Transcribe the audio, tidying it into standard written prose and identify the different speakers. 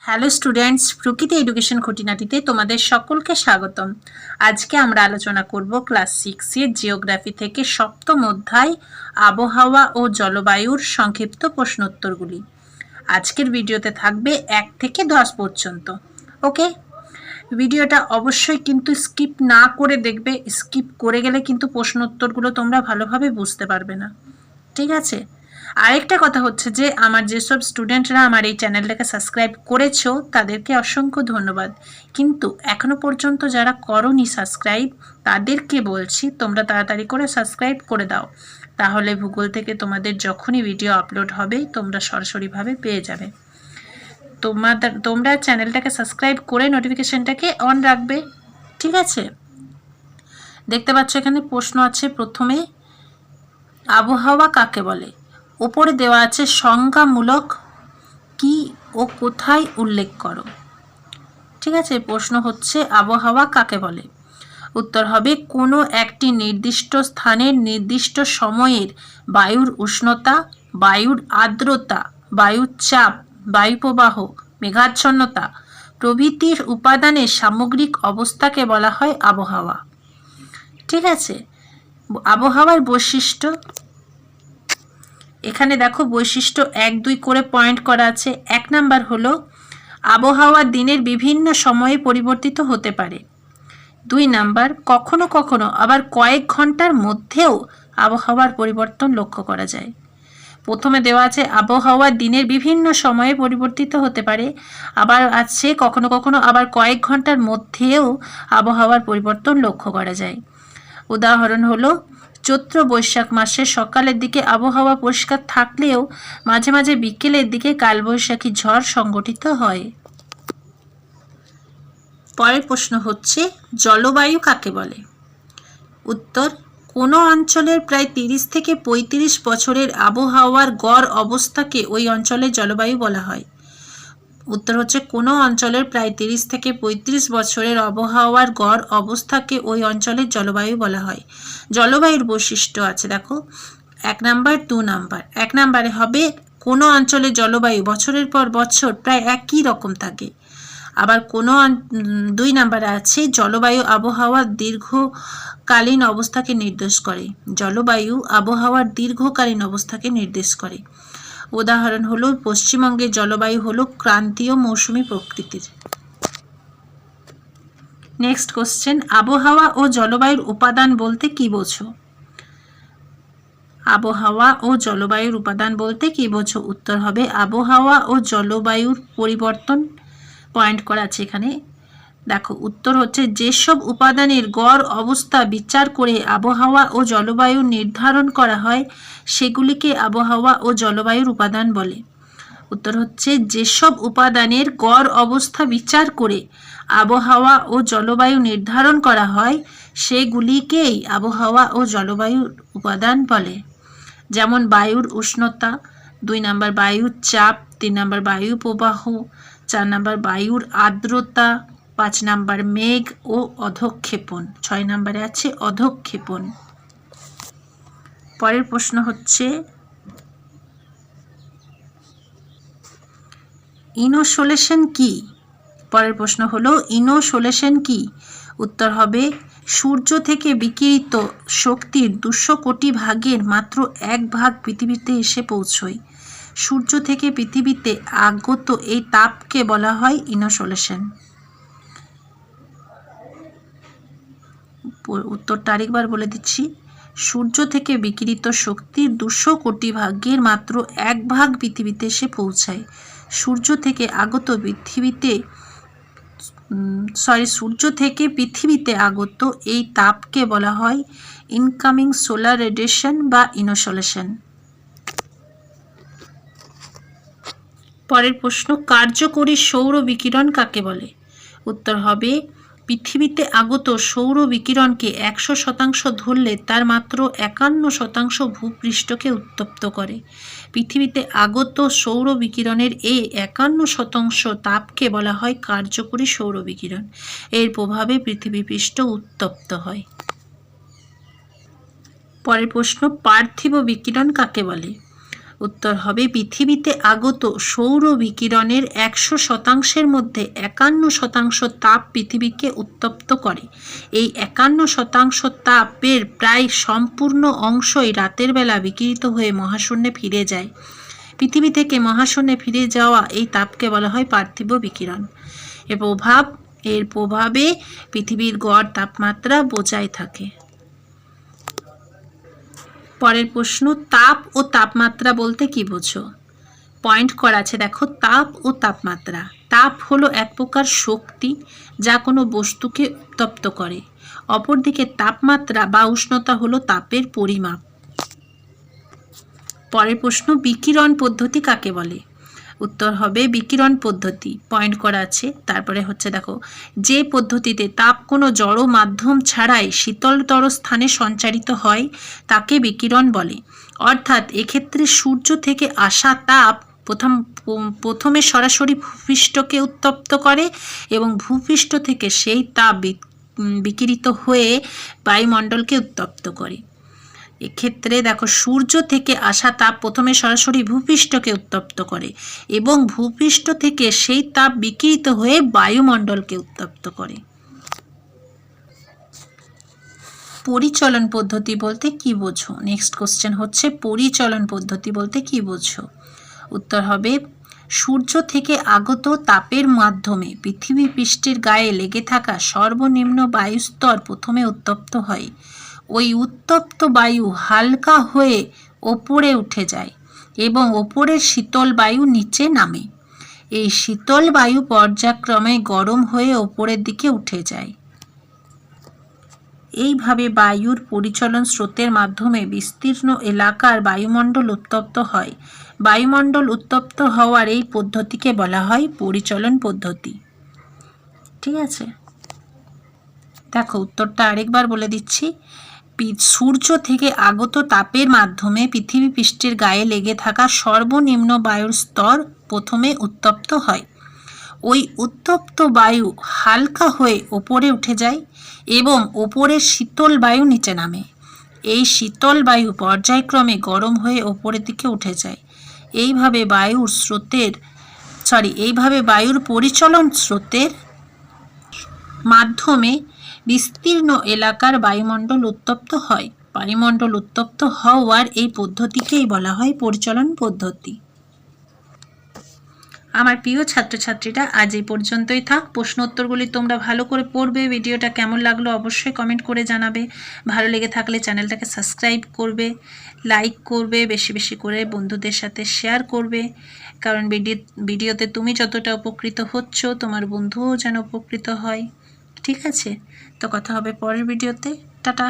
Speaker 1: Hello students, প্রকৃতি education খুঁটিনাটিতে তোমাদের সকলকে স্বাগতম। আজকে আমরা আলোচনা করব ক্লাস 6 এর জিওগ্রাফি থেকে সপ্তম অধ্যায় আবহাওয়া ও জলবায়ুর সংক্ষিপ্ত প্রশ্নোত্তরগুলি। আজকের ভিডিওতে থাকবে 1 থেকে 10 পর্যন্ত। ওকে, ভিডিওটা অবশ্যই কিন্তু স্কিপ না করে দেখবে। স্কিপ করে গেলে কিন্তু প্রশ্নোত্তরগুলো তোমরা ভালোভাবে বুঝতে পারবে না, ঠিক আছে? আরেকটা কথা হচ্ছে যে আমার যেসব স্টুডেন্টরা আমার এই চ্যানেলটাকে সাবস্ক্রাইব করেছো তাদেরকে অসংখ্য ধন্যবাদ, কিন্তু এখনো পর্যন্ত যারা করোনি সাবস্ক্রাইব তাদেরকে বলছি তোমরা তাড়াতাড়ি করে সাবস্ক্রাইব করে দাও, তাহলে ভূগোল থেকে তোমাদের যখনই ভিডিও আপলোড হবে তোমরা সরাসরিভাবে পেয়ে যাবে। তোমরা চ্যানেলটাকে সাবস্ক্রাইব করে নোটিফিকেশনটাকে অন রাখবে, ঠিক আছে? দেখতে পাচ্ছ এখানে প্রশ্ন আছে। প্রথমে, আবহাওয়া কাকে বলে? উপরে দেওয়া আছে সংজ্ঞামূলক কি ও কোথায় উল্লেখ করো। ঠিক আছে, প্রশ্ন হচ্ছে আবহাওয়া কাকে বলে? উত্তর হবে কোনো একটি নির্দিষ্ট স্থানের নির্দিষ্ট সময়ের বায়ুর উষ্ণতা, বায়ুর আর্দ্রতা, বায়ুর চাপ, বায়ুপ্রবাহ, মেঘাচ্ছন্নতা প্রভৃতির উপাদানের সামগ্রিক অবস্থাকে বলা হয় আবহাওয়া। ঠিক আছে, আবহাওয়ার বৈশিষ্ট্য এখানে দেখো বৈশিষ্ট্য 1, 2 করে পয়েন্ট করা আছে। 1 নাম্বার হলো আবহাওয়া দিনের বিভিন্ন সময়ে পরিবর্তিত হতে পারে। 2 নাম্বার, কখনো কখনো আবার কয়েক ঘন্টার মধ্যেও আবহাওয়ার পরিবর্তন লক্ষ্য করা যায়। প্রথমে দেওয়া আছে আবহাওয়া দিনের বিভিন্ন সময়ে পরিবর্তিত হতে পারে, আবার আছে কখনো কখনো আবার কয়েক ঘন্টার মধ্যেও আবহাওয়ার পরিবর্তন লক্ষ্য করা যায়। উদাহরণ হলো চৈত্র বৈশাখ মাসে সকালের দিকে আবহাওয়া পরিষ্কার থাকলেও মাঝে মাঝে বিকেলের দিকে কালবৈশাখী ঝড় সংঘটিত হয়। পরের প্রশ্ন হচ্ছে জলবায়ু কাকে বলে? উত্তর, কোনো অঞ্চলের প্রায় 30 থেকে 35 বছরের আবহাওয়ার গড় অবস্থাকে ওই অঞ্চলের জলবায়ু বলা হয়। উত্তর হচ্ছে কোনো অঞ্চলের প্রায় 30 থেকে 35 বছরের আবহাওয়ার গড় অবস্থাকে ওই অঞ্চলের জলবায়ু বলা হয়। জলবায়ুর বৈশিষ্ট্য আছে দেখো 1 নাম্বার 2 নাম্বার। 1 নাম্বারে হবে কোনো অঞ্চলের জলবায়ু বছরের পর বছর প্রায় একই রকম থাকে। আবার কোনো 2 নাম্বারে আছে জলবায়ু আবহাওয়ার দীর্ঘকালীন অবস্থাকে নির্দেশ করে। জলবায়ু আবহাওয়ার দীর্ঘকালীন অবস্থাকে নির্দেশ করে। উদাহরণ হলো পশ্চিমবঙ্গের জলবায়ু হলো ক্রান্তীয় মৌসুমী প্রকৃতির। নেক্সট কোশ্চেন, আবহাওয়া ও জলবায়ুর উপাদান বলতে কি বোঝো? আবহাওয়া ও জলবায়ুর উপাদান বলতে কি বোঝো? উত্তর হবে আবহাওয়া ও জলবায়ুর পরিবর্তন। পয়েন্ট করা আছে এখানে দেখো, উত্তর হচ্ছে যেসব উপাদানের গড় অবস্থা বিচার করে আবহাওয়া ও জলবায়ু নির্ধারণ করা হয় সেগুলিকে আবহাওয়া ও জলবায়ুর উপাদান বলে। উত্তর হচ্ছে যেসব উপাদানের গড় অবস্থা বিচার করে আবহাওয়া ও জলবায়ু নির্ধারণ করা হয় সেগুলিকেই আবহাওয়া ও জলবায়ুর উপাদান বলে। যেমন বায়ুর উষ্ণতা, 2 নাম্বার বায়ুর চাপ, 3 নাম্বার বায়ু প্রবাহ, 4 নাম্বার বায়ুর আর্দ্রতা, 5 নাম্বার মেঘ ও অধঃক্ষেপণ, 6 নাম্বারে আছে অধঃক্ষেপণ। পরের প্রশ্ন হচ্ছে ইনোসোলেশন কি? পরের প্রশ্ন হলো ইনোসোলেশন কি? উত্তর হবে সূর্য থেকে বিকিরিত শক্তির 200 কোটি ভাগের মাত্র 1 ভাগ পৃথিবীতে এসে পৌঁছয়। সূর্য থেকে পৃথিবীতে আগত এই তাপকে বলা হয় ইনোসোলেশন। উত্তরটা আরেকবার বলে দিচ্ছি, সূর্য থেকে বিকিরিত শক্তির 200 কোটি ভাগের মাত্র 1 ভাগ পৃথিবীতে এসে পৌঁছায়। সূর্য থেকে পৃথিবীতে আগত এই তাপকে বলা হয় ইনকামিং সোলার রেডিয়েশন বা ইনোসোলেশন। পরের প্রশ্ন, কার্যকরী সৌর বিকিরণ কাকে বলে? উত্তর হবে পৃথিবীতে আগত সৌর বিকিরণকে 100% ধরলে তার মাত্র 51% ভূপৃষ্ঠকে উত্তপ্ত করে। পৃথিবীতে আগত সৌর বিকিরণের এই 51% তাপকে বলা হয় কার্যকরী সৌর বিকিরণ। এর প্রভাবে পৃথিবী পৃষ্ঠ উত্তপ্ত হয়। পরের প্রশ্ন, পার্থিব বিকিরণ কাকে বলে? উত্তর হবে পৃথিবীতে আগত সৌর বিকিরণের 100% মধ্যে 51% তাপ পৃথিবীকে উত্তপ্ত করে। এই 51% তাপের প্রায় সম্পূর্ণ অংশই রাতের বেলা বিকিরিত হয়ে মহাশূন্যে ফিরে যায়। পৃথিবী থেকে মহাশূন্যে ফিরে যাওয়া এই তাপকে বলা হয় পার্থিব বিকিরণ। এর প্রভাবে পৃথিবীর গড় তাপমাত্রা বজায় থাকে। পরের প্রশ্ন, তাপ ও তাপমাত্রা বলতে কি বোঝো? পয়েন্ট করা আছে দেখো, তাপ ও তাপমাত্রা। তাপ হলো এক প্রকার শক্তি যা কোনো বস্তুকে উত্তপ্ত করে। অপরদিকে তাপমাত্রা বা উষ্ণতা হলো তাপের পরিমাপ। পরের প্রশ্ন, বিকিরণ পদ্ধতি কাকে বলে? উত্তর হবে বিকিরণ পদ্ধতি, পয়েন্ট করা আছে। তারপরে হচ্ছে দেখো, যে পদ্ধতিতে তাপ কোনো জড় মাধ্যম ছাড়াই শীতলতর স্থানে সঞ্চারিত হয় তাকে বিকিরণ বলে। অর্থাৎ এক্ষেত্রে সূর্য থেকে আসা তাপ প্রথমে সরাসরি ভূপৃষ্ঠকে উত্তপ্ত করে এবং ভূপৃষ্ঠ থেকে সেই তাপ বিকিরিত হয়ে বায়ুমণ্ডলকে উত্তপ্ত করে। এক্ষেত্রে দেখো, সূর্য থেকে আসা তাপ প্রথমে সরাসরি ভূপৃষ্ঠকে উত্তপ্ত করে এবং ভূপৃষ্ঠ থেকে সেই তাপ বিকিরিত হয়ে বায়ুমণ্ডলকে উত্তপ্ত করে। পরিচলন পদ্ধতি বলতে কি বোঝো? নেক্সট কোশ্চেন হচ্ছে, পরিচলন পদ্ধতি বলতে কি বোঝো? উত্তর হবে সূর্য থেকে আগত তাপের মাধ্যমে পৃথিবী পৃষ্ঠের গায়ে লেগে থাকা সর্বনিম্ন বায়ুস্তর প্রথমে উত্তপ্ত হয়। ওই উত্তপ্ত বায়ু হালকা হয়ে ওপরে উঠে যায় এবং ওপরের শীতল বায়ু নিচে নামে। এই শীতল বায়ু পর্যায়ক্রমে গরম হয়ে ওপরের দিকে উঠে যায়। এইভাবে বায়ুর পরিচলন স্রোতের মাধ্যমে বিস্তীর্ণ এলাকার বায়ুমণ্ডল উত্তপ্ত হয়। বায়ুমণ্ডল উত্তপ্ত হওয়ার এই পদ্ধতিকে বলা হয় পরিচলন পদ্ধতি। ঠিক আছে, দেখো উত্তরটা আরেকবার বলে দিচ্ছি। সূর্য থেকে আগত তাপের মাধ্যমে পৃথিবী পৃষ্ঠের গায়ে লেগে থাকা সর্বনিম্ন বায়ুর স্তর প্রথমে উত্তপ্ত হয়। ওই উত্তপ্ত বায়ু হালকা হয়ে ওপরে উঠে যায় এবং ওপরের শীতল বায়ু নিচে নামে। এই শীতল বায়ু পর্যায়ক্রমে গরম হয়ে ওপরের দিকে উঠে যায়। এইভাবে বায়ুর পরিচলন স্রোতের মাধ্যমে বিস্তীর্ণ এলাকার বায়ুমণ্ডল উত্তপ্ত হয়। বায়ুমণ্ডল উত্তপ্ত হওয়ার এই পদ্ধতিকেই বলা হয় পরিচলন পদ্ধতি। আমার প্রিয় ছাত্রছাত্রীরা, আজ এই পর্যন্তই থাক। প্রশ্ন উত্তরগুলি তোমরা ভালো করে পড়বে। ভিডিওটা কেমন লাগলো অবশ্যই কমেন্ট করে জানাবে। ভালো লেগে থাকলে চ্যানেলটাকে সাবস্ক্রাইব করবে, লাইক করবে, বেশি বেশি করে বন্ধুদের সাথে শেয়ার করবে। কারণ ভিডিওতে তুমি যতটা উপকৃত হচ্ছ তোমার বন্ধুও যেন উপকৃত হয়। ঠিক আছে, তো কথা হবে পরের ভিডিওতে। টাটা।